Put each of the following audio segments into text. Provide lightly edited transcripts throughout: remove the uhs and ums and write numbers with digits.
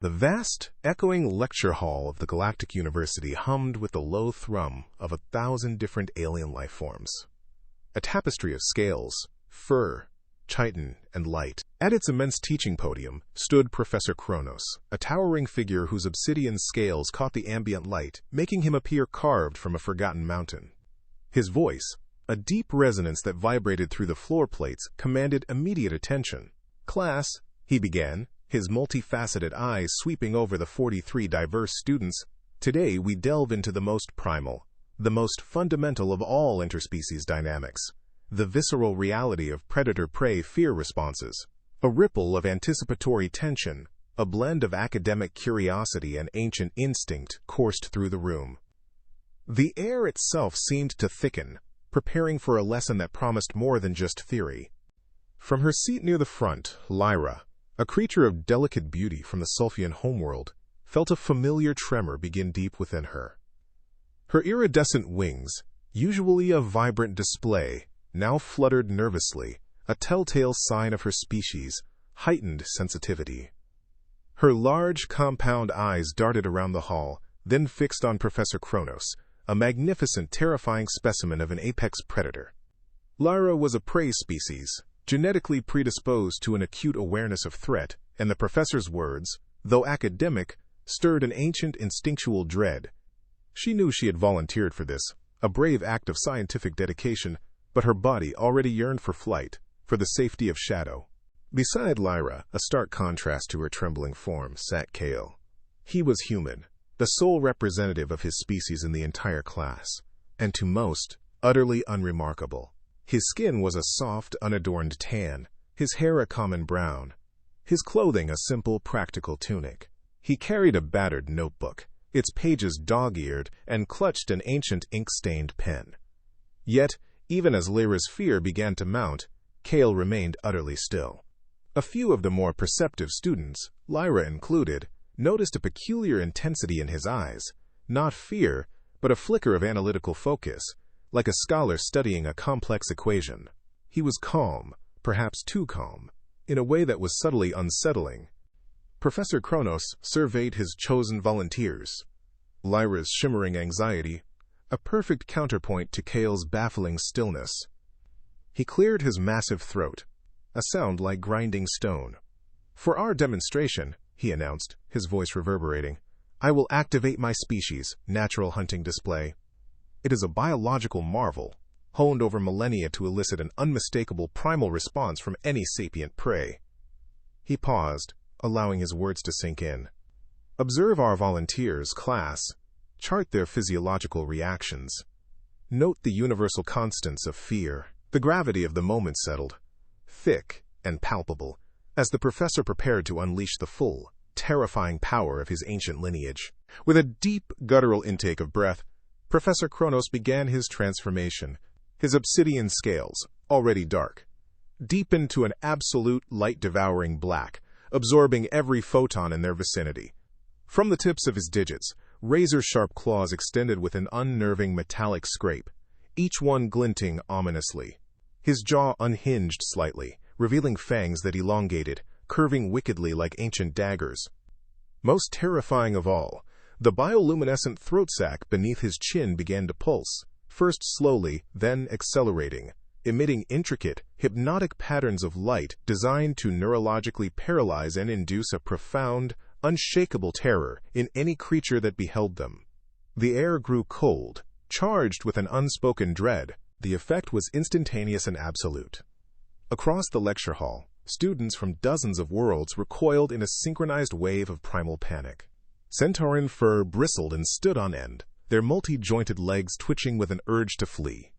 The vast, echoing lecture hall of the Galactic University hummed with the low thrum of 1,000 different alien life forms. A tapestry of scales, fur, chitin, and light. At its immense teaching podium stood Professor Kronos, a towering figure whose obsidian scales caught the ambient light, making him appear carved from a forgotten mountain. His voice, a deep resonance that vibrated through the floor plates, commanded immediate attention. "Class," he began, his multifaceted eyes sweeping over the 43 diverse students, "today we delve into the most primal, the most fundamental of all interspecies dynamics, the visceral reality of predator-prey fear responses." A ripple of anticipatory tension, a blend of academic curiosity and ancient instinct coursed through the room. The air itself seemed to thicken, preparing for a lesson that promised more than just theory. From her seat near the front, Lyra, a creature of delicate beauty from the Sulfian homeworld, felt a familiar tremor begin deep within her. Her iridescent wings, usually a vibrant display, now fluttered nervously, a telltale sign of her species' heightened sensitivity. Her large, compound eyes darted around the hall, then fixed on Professor Kronos, a magnificent, terrifying specimen of an apex predator. Lyra was a prey species, genetically predisposed to an acute awareness of threat, and the professor's words, though academic, stirred an ancient instinctual dread. She knew she had volunteered for this, a brave act of scientific dedication, but her body already yearned for flight, for the safety of shadow. Beside Lyra, a stark contrast to her trembling form, sat Kael. He was human, the sole representative of his species in the entire class, and to most, utterly unremarkable. His skin was a soft, unadorned tan, his hair a common brown, his clothing a simple, practical tunic. He carried a battered notebook, its pages dog-eared, and clutched an ancient ink-stained pen. Yet, even as Lyra's fear began to mount, Kael remained utterly still. A few of the more perceptive students, Lyra included, noticed a peculiar intensity in his eyes, not fear, but a flicker of analytical focus, like a scholar studying a complex equation. He was calm, perhaps too calm, in a way that was subtly unsettling. Professor Kronos surveyed his chosen volunteers. Lyra's shimmering anxiety, a perfect counterpoint to Kael's baffling stillness. He cleared his massive throat, a sound like grinding stone. "For our demonstration," he announced, his voice reverberating, "I will activate my species' natural hunting display. It is a biological marvel, honed over millennia to elicit an unmistakable primal response from any sapient prey." He paused, allowing his words to sink in. "Observe our volunteers, class. Chart their physiological reactions. Note the universal constants of fear." The gravity of the moment settled, thick and palpable, as the professor prepared to unleash the full, terrifying power of his ancient lineage. With a deep, guttural intake of breath, Professor Kronos began his transformation. His obsidian scales, already dark, deepened to an absolute light-devouring black, absorbing every photon in their vicinity. From the tips of his digits, razor-sharp claws extended with an unnerving metallic scrape, each one glinting ominously. His jaw unhinged slightly, revealing fangs that elongated, curving wickedly like ancient daggers. Most terrifying of all, the bioluminescent throat sac beneath his chin began to pulse, first slowly, then accelerating, emitting intricate, hypnotic patterns of light designed to neurologically paralyze and induce a profound, unshakable terror in any creature that beheld them. The air grew cold, charged with an unspoken dread. The effect was instantaneous and absolute. Across the lecture hall, students from dozens of worlds recoiled in a synchronized wave of primal panic. Centauran fur bristled and stood on end, their multi-jointed legs twitching with an urge to flee.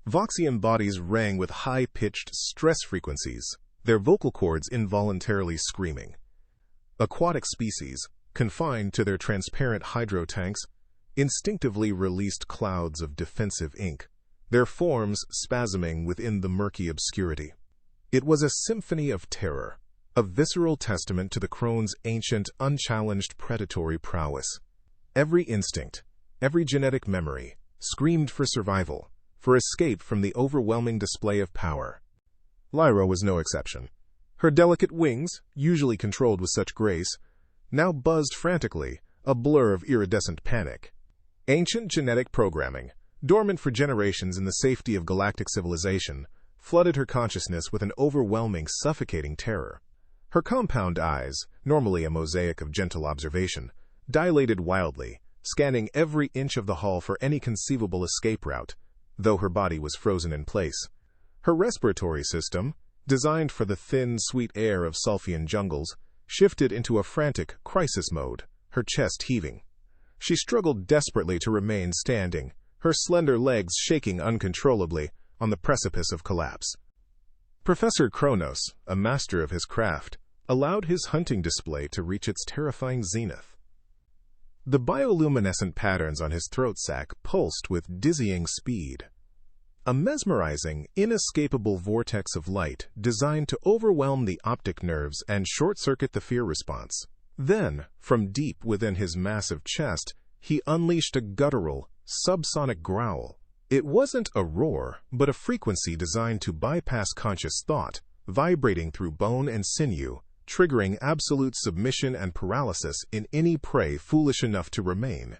Voxian bodies rang with high-pitched stress frequencies, their vocal cords involuntarily screaming. Aquatic species, confined to their transparent hydro tanks, instinctively released clouds of defensive ink, their forms spasming within the murky obscurity. It was a symphony of terror, a visceral testament to the crone's ancient, unchallenged predatory prowess. Every instinct, every genetic memory, screamed for survival, for escape from the overwhelming display of power. Lyra was no exception. Her delicate wings, usually controlled with such grace, now buzzed frantically, a blur of iridescent panic. Ancient genetic programming, dormant for generations in the safety of galactic civilization, flooded her consciousness with an overwhelming, suffocating terror. Her compound eyes, normally a mosaic of gentle observation, dilated wildly, scanning every inch of the hall for any conceivable escape route, though her body was frozen in place. Her respiratory system, designed for the thin, sweet air of Sulfian jungles, shifted into a frantic crisis mode, her chest heaving. She struggled desperately to remain standing, her slender legs shaking uncontrollably, on the precipice of collapse. Professor Kronos, a master of his craft, allowed his hunting display to reach its terrifying zenith. The bioluminescent patterns on his throat sac pulsed with dizzying speed. A mesmerizing, inescapable vortex of light designed to overwhelm the optic nerves and short-circuit the fear response. Then, from deep within his massive chest, he unleashed a guttural, subsonic growl. It wasn't a roar, but a frequency designed to bypass conscious thought, vibrating through bone and sinew, triggering absolute submission and paralysis in any prey foolish enough to remain.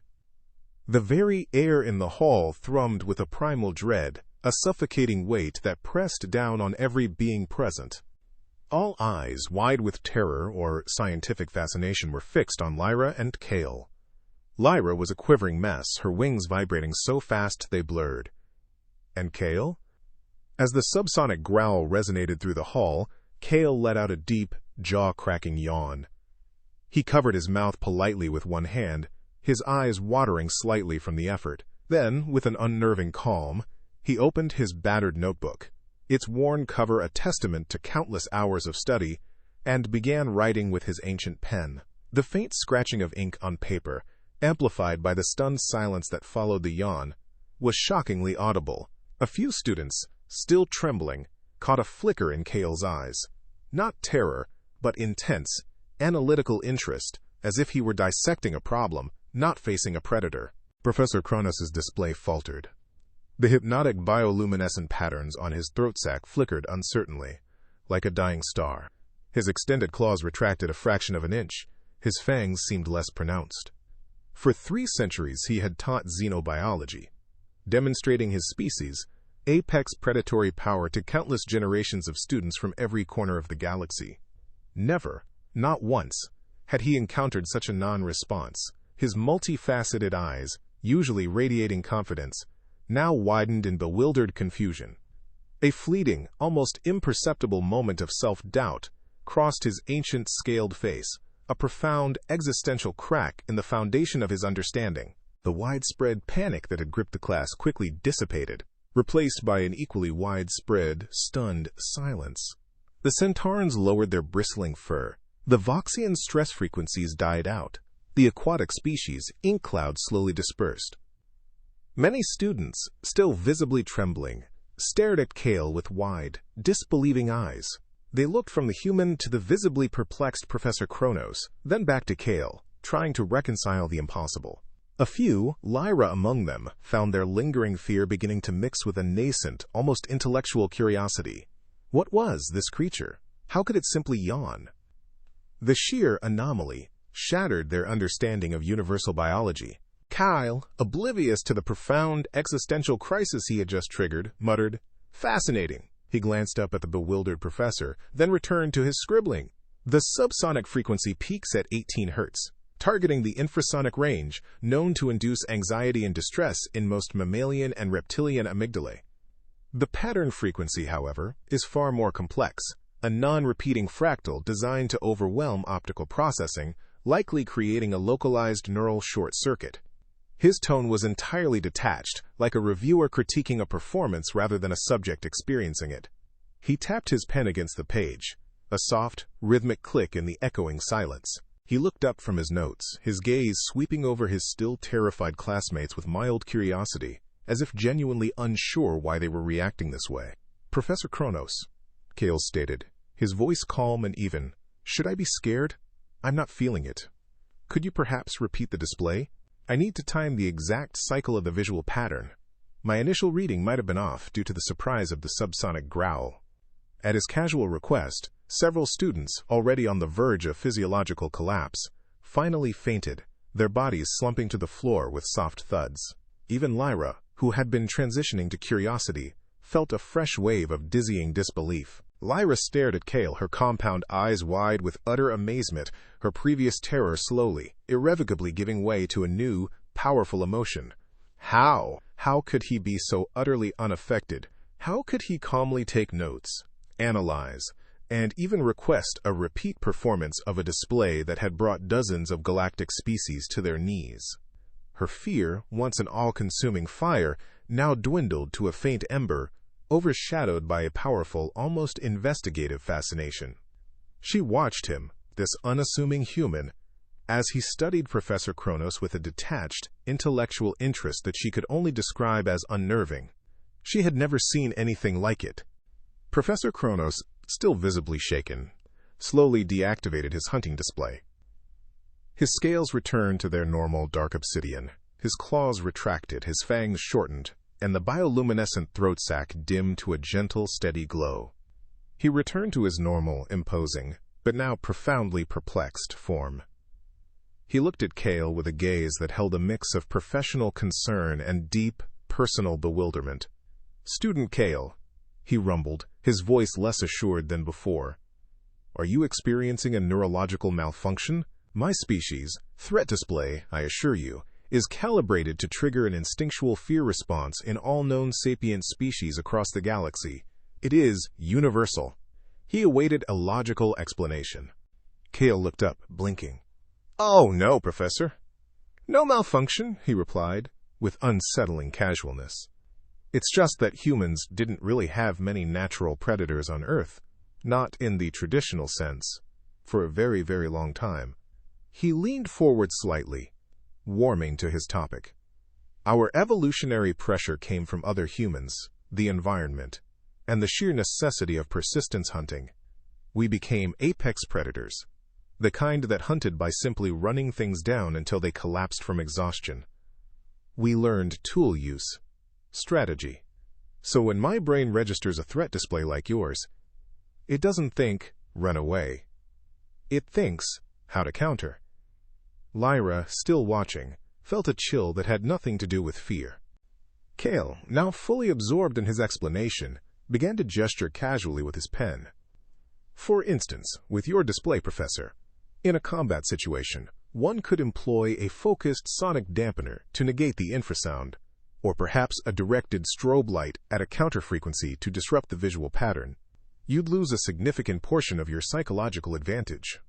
The very air in the hall thrummed with a primal dread, a suffocating weight that pressed down on every being present. All eyes, wide with terror or scientific fascination, were fixed on Lyra and Kael. Lyra was a quivering mess, her wings vibrating so fast they blurred. And Kael? As the subsonic growl resonated through the hall, Kael let out a deep, jaw-cracking yawn. He covered his mouth politely with one hand, his eyes watering slightly from the effort. Then, with an unnerving calm, he opened his battered notebook, its worn cover a testament to countless hours of study, and began writing with his ancient pen. The faint scratching of ink on paper, amplified by the stunned silence that followed the yawn, was shockingly audible. A few students, still trembling, caught a flicker in Kael's eyes. Not terror, but intense, analytical interest, as if he were dissecting a problem, not facing a predator. Professor Kronos' display faltered. The hypnotic bioluminescent patterns on his throat sac flickered uncertainly, like a dying star. His extended claws retracted a fraction of an inch. His fangs seemed less pronounced. For 3 centuries he had taught xenobiology, demonstrating his species' apex predatory power to countless generations of students from every corner of the galaxy. Never, not once, had he encountered such a non-response. His multifaceted eyes, usually radiating confidence, now widened in bewildered confusion. A fleeting, almost imperceptible moment of self-doubt crossed his ancient scaled face, a profound existential crack in the foundation of his understanding. The widespread panic that had gripped the class quickly dissipated, replaced by an equally widespread, stunned silence. The centaurans lowered their bristling fur. The Voxian stress frequencies died out. The aquatic species' ink cloud slowly dispersed. Many students, still visibly trembling, stared at Kael with wide, disbelieving eyes. They looked from the human to the visibly perplexed Professor Kronos, then back to Kael, trying to reconcile the impossible. A few, Lyra among them, found their lingering fear beginning to mix with a nascent, almost intellectual curiosity. What was this creature? How could it simply yawn? The sheer anomaly shattered their understanding of universal biology. Kael, oblivious to the profound existential crisis he had just triggered, muttered, "Fascinating." He glanced up at the bewildered professor, then returned to his scribbling. The subsonic frequency peaks at 18 Hz, targeting the infrasonic range, known to induce anxiety and distress in most mammalian and reptilian amygdalae. The pattern frequency, however, is far more complex, a non-repeating fractal designed to overwhelm optical processing, likely creating a localized neural short circuit. His tone was entirely detached, like a reviewer critiquing a performance rather than a subject experiencing it. He tapped his pen against the page, a soft, rhythmic click in the echoing silence. He looked up from his notes, his gaze sweeping over his still terrified classmates with mild curiosity, as if genuinely unsure why they were reacting this way. "Professor Kronos," Kael stated, his voice calm and even. "Should I be scared? I'm not feeling it. Could you perhaps repeat the display? I need to time the exact cycle of the visual pattern. My initial reading might have been off due to the surprise of the subsonic growl." At his casual request, several students, already on the verge of physiological collapse, finally fainted, their bodies slumping to the floor with soft thuds. Even Lyra, who had been transitioning to curiosity, felt a fresh wave of dizzying disbelief. Lyra stared at Kael, her compound eyes wide with utter amazement, her previous terror slowly, irrevocably giving way to a new, powerful emotion. How? How could he be so utterly unaffected? How could he calmly take notes, analyze, and even request a repeat performance of a display that had brought dozens of galactic species to their knees? Her fear, once an all-consuming fire, now dwindled to a faint ember, overshadowed by a powerful, almost investigative fascination. She watched him, this unassuming human, as he studied Professor Kronos with a detached, intellectual interest that she could only describe as unnerving. She had never seen anything like it. Professor Kronos, still visibly shaken, slowly deactivated his hunting display. His scales returned to their normal dark obsidian. His claws retracted, his fangs shortened, and the bioluminescent throat sac dimmed to a gentle, steady glow. He returned to his normal, imposing, but now profoundly perplexed form. He looked at Kael with a gaze that held a mix of professional concern and deep, personal bewilderment. "Student Kael," he rumbled, his voice less assured than before. "Are you experiencing a neurological malfunction? My species, threat display, I assure you, is calibrated to trigger an instinctual fear response in all known sapient species across the galaxy. It is universal." He awaited a logical explanation. Kael looked up, blinking. "Oh, no, Professor." "No malfunction," he replied, with unsettling casualness. "It's just that humans didn't really have many natural predators on Earth, not in the traditional sense, for a very, very long time." He leaned forward slightly, warming to his topic. "Our evolutionary pressure came from other humans, the environment, and the sheer necessity of persistence hunting. We became apex predators, the kind that hunted by simply running things down until they collapsed from exhaustion. We learned tool use, strategy. So when my brain registers a threat display like yours, it doesn't think, run away. It thinks, how to counter." Lyra, still watching, felt a chill that had nothing to do with fear. Kael, now fully absorbed in his explanation, began to gesture casually with his pen. "For instance, with your display, Professor, in a combat situation, one could employ a focused sonic dampener to negate the infrasound, or perhaps a directed strobe light at a counter-frequency to disrupt the visual pattern. You'd lose a significant portion of your psychological advantage."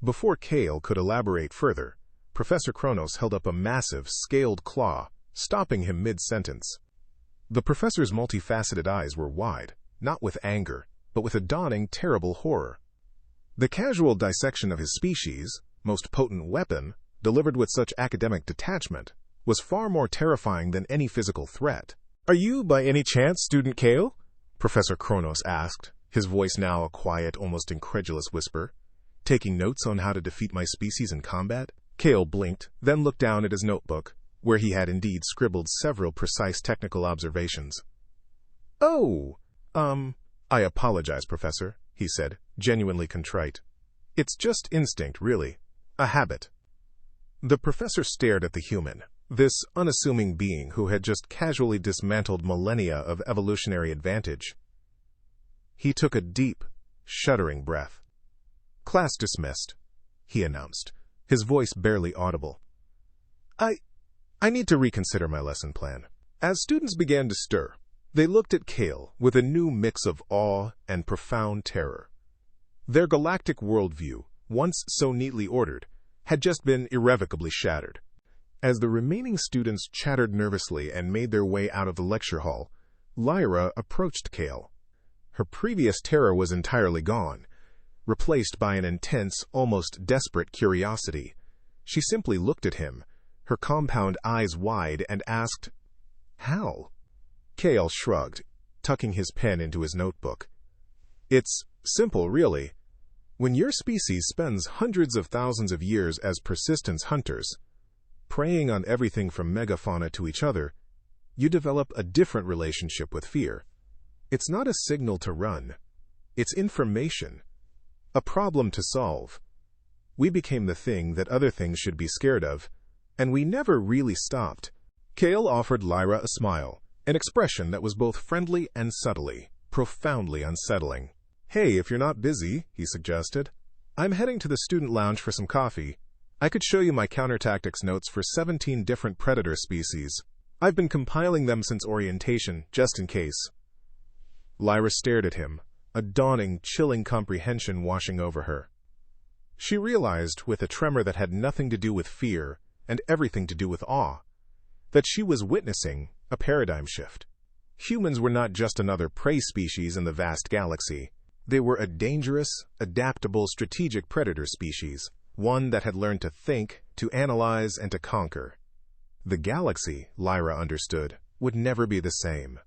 Before Kael could elaborate further, Professor Kronos held up a massive, scaled claw, stopping him mid-sentence. The professor's multifaceted eyes were wide, not with anger, but with a dawning, terrible horror. The casual dissection of his species, most potent weapon, delivered with such academic detachment, was far more terrifying than any physical threat. "Are you, by any chance, Student Kael?" Professor Kronos asked, his voice now a quiet, almost incredulous whisper. "Taking notes on how to defeat my species in combat?" Kael blinked, then looked down at his notebook, where he had indeed scribbled several precise technical observations. "Oh, I apologize, Professor," he said, genuinely contrite. "It's just instinct, really. A habit." The professor stared at the human, this unassuming being who had just casually dismantled millennia of evolutionary advantage. He took a deep, shuddering breath. "Class dismissed," he announced, his voice barely audible. I need to reconsider my lesson plan." As students began to stir, they looked at Kael with a new mix of awe and profound terror. Their galactic worldview, once so neatly ordered, had just been irrevocably shattered. As the remaining students chattered nervously and made their way out of the lecture hall, Lyra approached Kael. Her previous terror was entirely gone, replaced by an intense, almost desperate curiosity. She simply looked at him, her compound eyes wide, and asked, "How?" Kael shrugged, tucking his pen into his notebook. "It's simple, really. When your species spends hundreds of thousands of years as persistence hunters, preying on everything from megafauna to each other, you develop a different relationship with fear. It's not a signal to run. It's information. A problem to solve. We became the thing that other things should be scared of, and we never really stopped. Kael offered Lyra a smile, an expression that was both friendly and subtly, profoundly unsettling. "Hey, if you're not busy," he suggested, "I'm heading to the student lounge for some coffee. I could show you my counter-tactics notes for 17 different predator species. I've been compiling them since orientation, just in case." Lyra stared at him, a dawning, chilling comprehension washing over her. She realized, with a tremor that had nothing to do with fear and everything to do with awe, that she was witnessing a paradigm shift. Humans were not just another prey species in the vast galaxy. They were a dangerous, adaptable, strategic predator species, one that had learned to think, to analyze, and to conquer. The galaxy, Lyra understood, would never be the same.